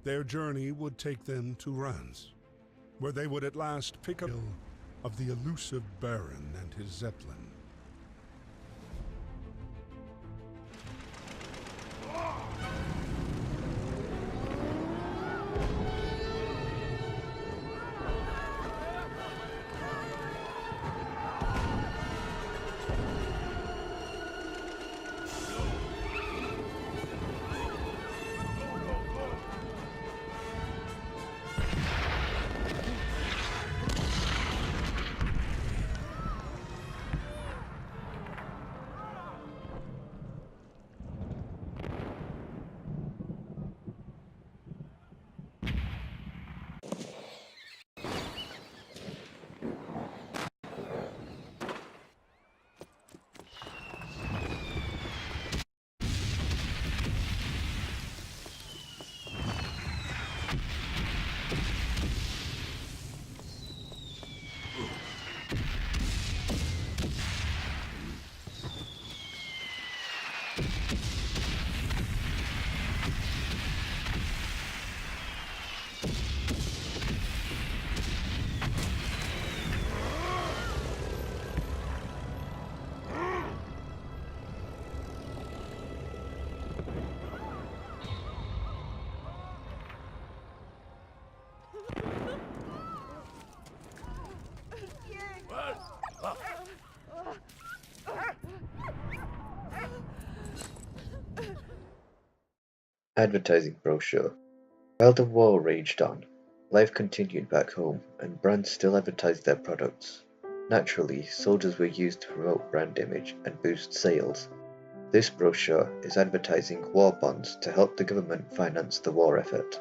Their journey would take them to Reims, where they would at last pick up of the elusive Baron and his zeppelin. Advertising brochure. While the war raged on, life continued back home and brands still advertised their products. Naturally, soldiers were used to promote brand image and boost sales. This brochure is advertising war bonds to help the government finance the war effort.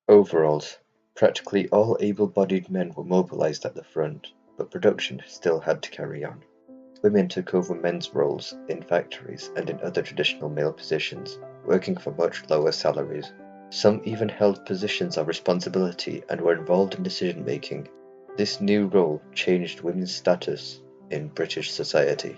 Overalls. Practically all able-bodied men were mobilized at the front, but production still had to carry on. Women took over men's roles in factories and in other traditional male positions, working for much lower salaries. Some even held positions of responsibility and were involved in decision-making. This new role changed women's status in British society.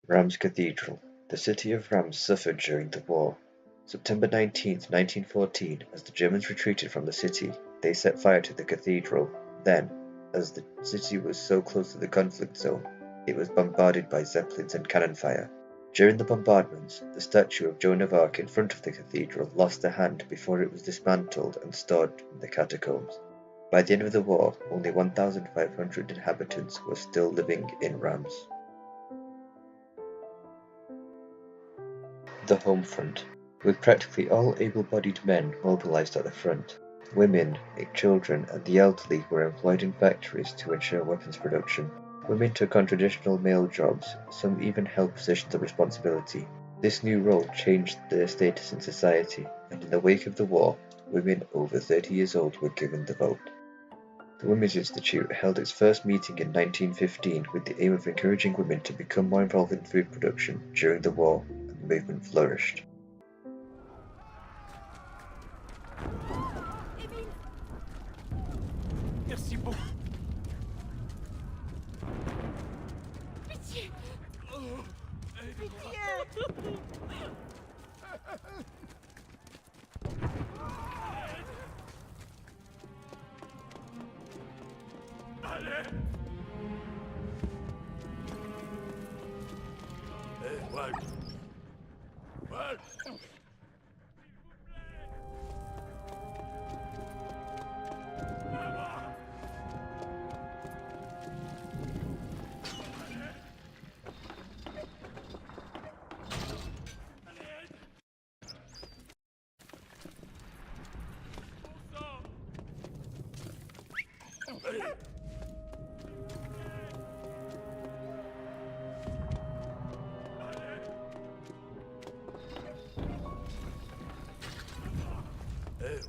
Reims Cathedral. The city of Reims suffered during the war. September 19, 1914, as the Germans retreated from the city, they set fire to the cathedral. Then, as the city was so close to the conflict zone, it was bombarded by zeppelins and cannon fire. During the bombardments, the statue of Joan of Arc in front of the cathedral lost a hand before it was dismantled and stored in the catacombs. By the end of the war, only 1,500 inhabitants were still living in Reims. The home front. With practically all able-bodied men mobilized at the front, women, children, and the elderly were employed in factories to ensure weapons production. Women took on traditional male jobs, some even held positions of responsibility. This new role changed their status in society, and in the wake of the war, women over 30 years old were given the vote. The Women's Institute held its first meeting in 1915 with the aim of encouraging women to become more involved in food production during the war, and the movement flourished. Merci beaucoup. Pitié. Pitié. Allez. What?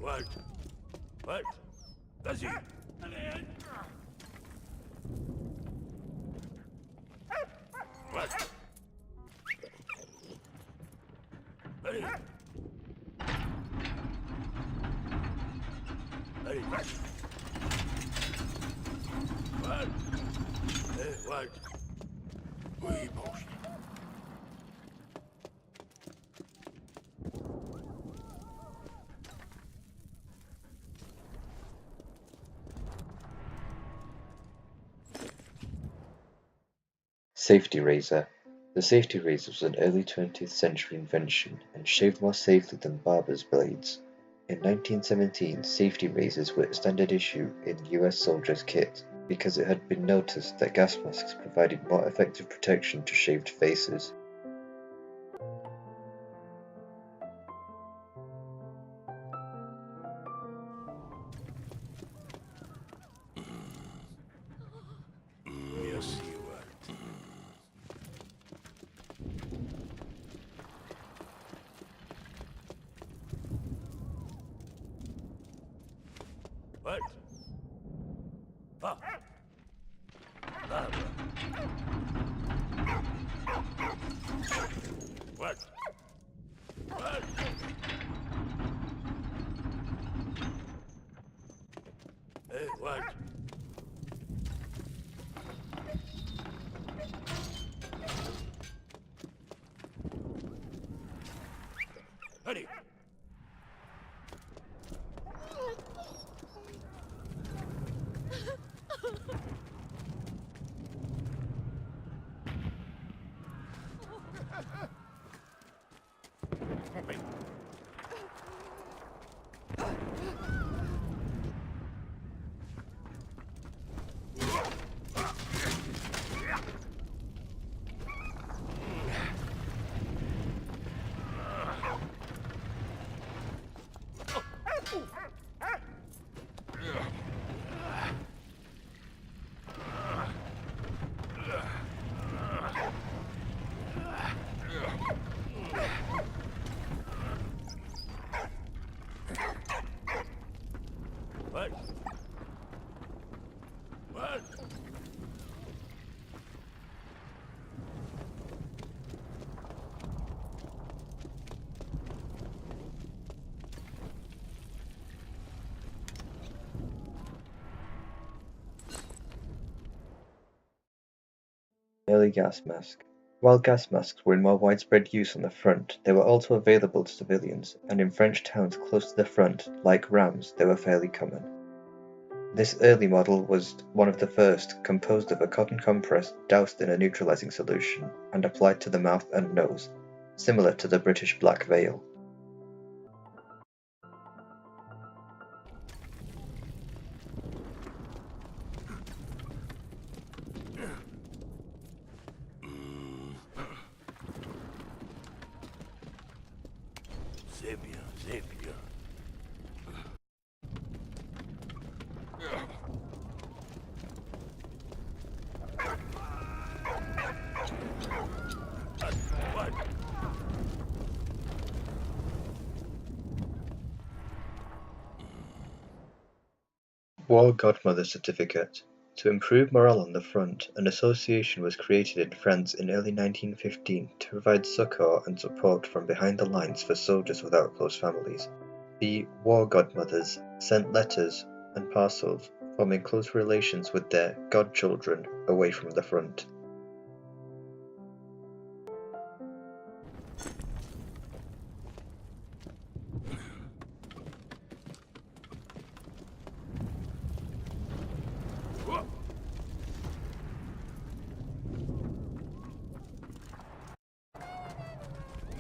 Wait. Wait. Vas-y. Allez. Wait. Allez. Allez, wait. Wait. Hey, wait. Oui, bon chien. Safety razor. The safety razor was an early 20th century invention and shaved more safely than barber's blades. In 1917, safety razors were standard issue in US soldiers' kit because it had been noticed that gas masks provided more effective protection to shaved faces. Merci, Walt. Walt. Va. Va. Walt. Walt. Hey, Walt. Allez. What? What? Early gas mask. While gas masks were in more widespread use on the front, they were also available to civilians, and in French towns close to the front, like Reims, they were fairly common. This early model was one of the first, composed of a cotton compress doused in a neutralizing solution and applied to the mouth and nose, similar to the British Black Veil. C'est bien, c'est bien. What? War Godmother Certificate. To improve morale on the front, an association was created in France in early 1915 to provide succor and support from behind the lines for soldiers without close families. The War Godmothers sent letters and parcels, forming close relations with their godchildren away from the front.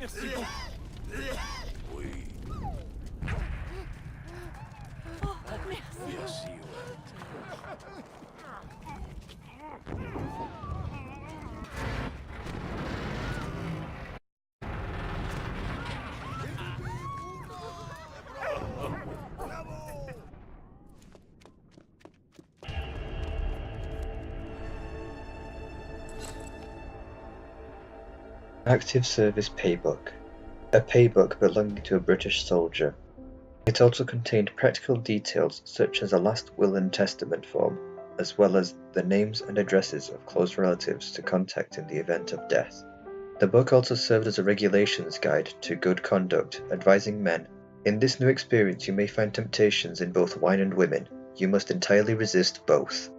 Merci beaucoup. Oui. Merci, ouais. Active Service Paybook. A paybook belonging to a British soldier. It also contained practical details such as a last will and testament form, as well as the names and addresses of close relatives to contact in the event of death. The book also served as a regulations guide to good conduct, advising men, "In this new experience you may find temptations in both wine and women. You must entirely resist both."